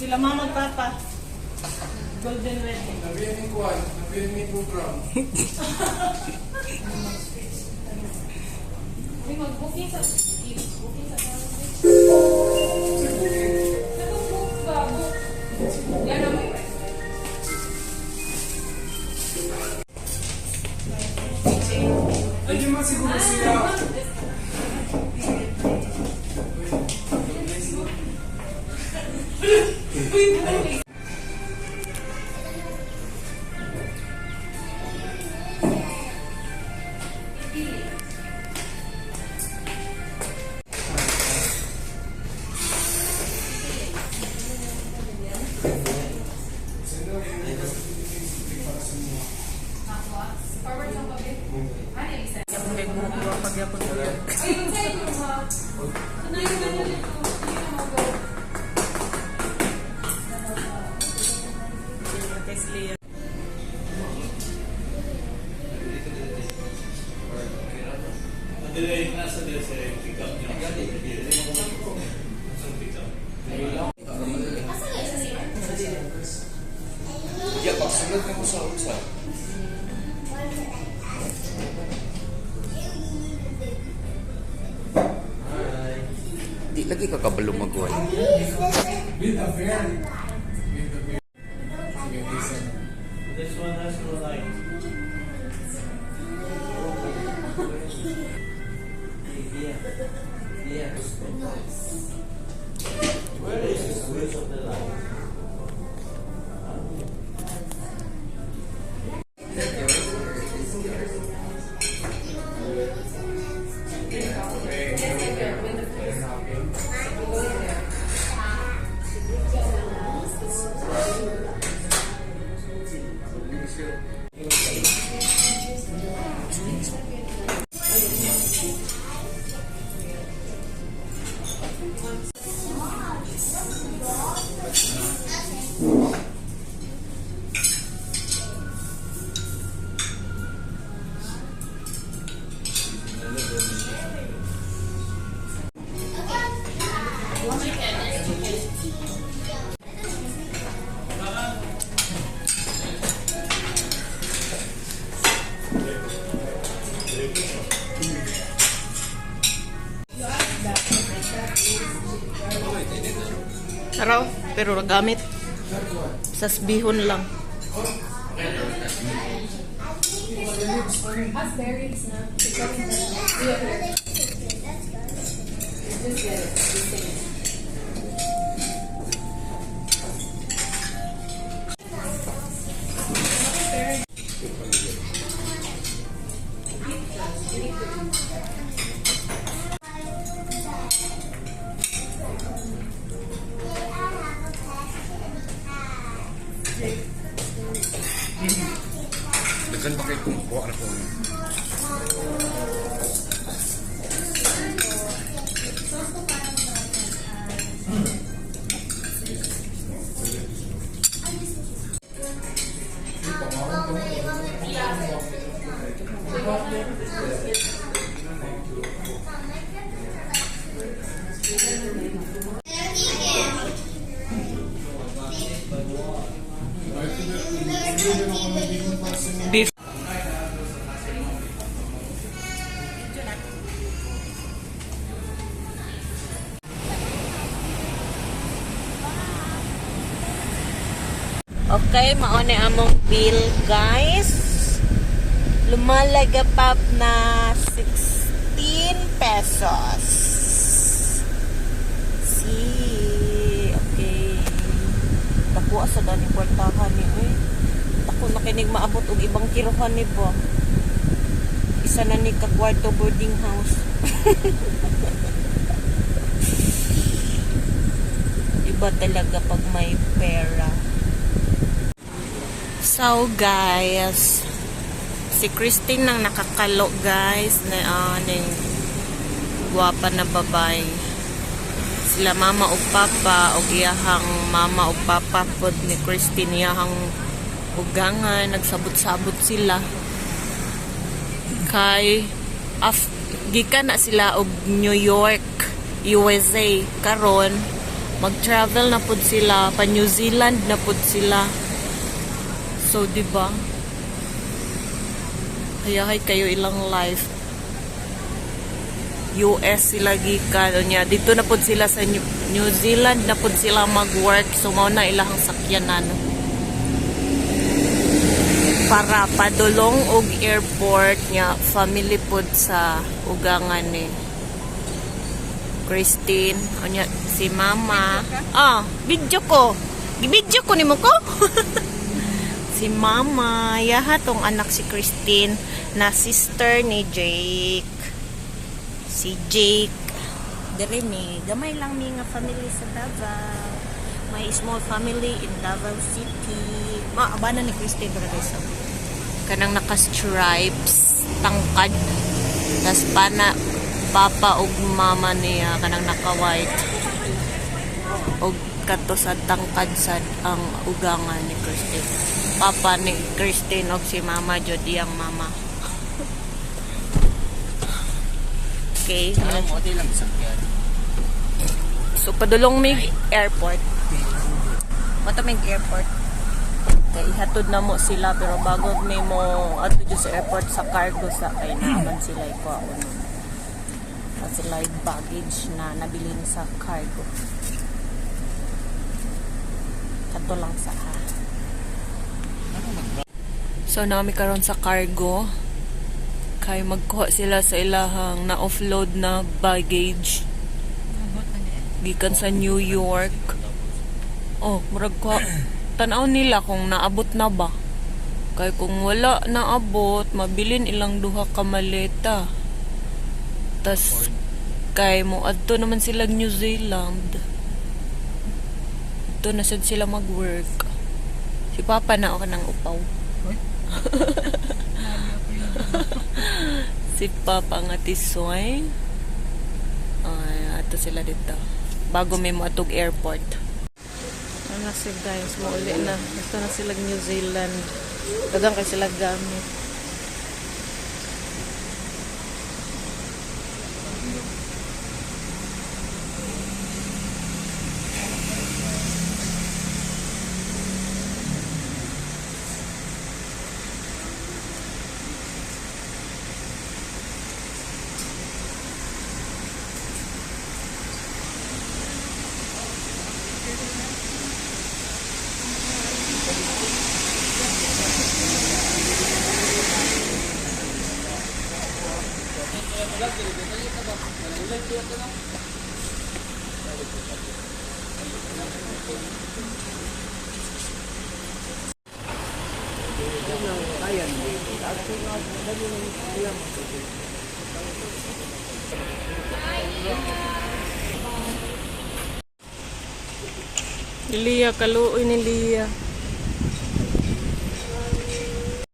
Sila mama at papa. Golden wedding. Nabiyan ni Kwan, nabiyan ni program. Uy, mag-booking sa booking sa nag-book ba? Yan na mo. Ay, di man siguro siya. Ya, pagsunod na mo sa usa. Di lagi ka kabalo magway. Build a fair. Build a fair. Sige, listen. This one has no light. Yeah. Where is the switch of the light? Araw, pero nagamit. Sa sbihon lang. Dagan pa kayo kung kuha na po. Beef. Okay, maone among bill, guys. Lumalagapap na 16 pesos. See, okay. Nakuha sa dani kwartahan ni oy. Ako nakinig maabot og ibang kiruhan ni ba. Isa na ni ka kwarto boarding house. Iba talaga pag may pera. So guys, si Christine nang nakakalo guys na ning guwapa na babay. Sila mama o papa o iyahang mama o papa pod ni Christine iyahang ugangan, nagsabot-sabot sila. Kay gikan na sila og New York, USA karon mag-travel na pud sila, pa New Zealand na pud sila. So, di ba? Hayahay kayo ilang life. US sila gikan unya dito na pud sila sa New Zealand na pud sila mag-work, so mao na ilang sakyanan para padulong og airport nya family pud sa ugangan ni Christine unya si mama. Video ko nimo ko. Si mama yaha tong anak si Christine na sister ni Jake. Si Jake. Dere mi, gamay lang mi nga family sa Davao. May small family in Davao City. Maabana ni Christine dere guys. Kanang naka-stripes, tangkad. Tas papa ug mama niya kanang naka-white. Og kato sa tangkad sad ang ugangan ni Christine. Papa ni Christine og si mama jud ang mama. Okay. So, padulong may airport. Mata may airport. Kaya ihatod na mo sila. Pero bago may mo ato dyan sa airport sa cargo sa kay naman sila iko ako nun. At sila yung baggage na nabilin sa cargo. Kato lang sa ha. So, nami karon sa cargo. Kay magkuha sila sa ilahang na-offload na baggage gikan sa New York. Murag ko tan-aw nila kung naabot na ba. Kay kung wala naabot, mabilin ilang duha ka maleta. Tas kay mo adto naman sila New Zealand. Ito na sad sila mag-work. Si Papa na ako nang upaw. Si Papa nga tisoy. Ato sila dito. Bago may moatog airport. Ano si guys, mauli na. Ito na sila New Zealand. Dagang kay sila gamit. Liya, kaluoy ni Liya.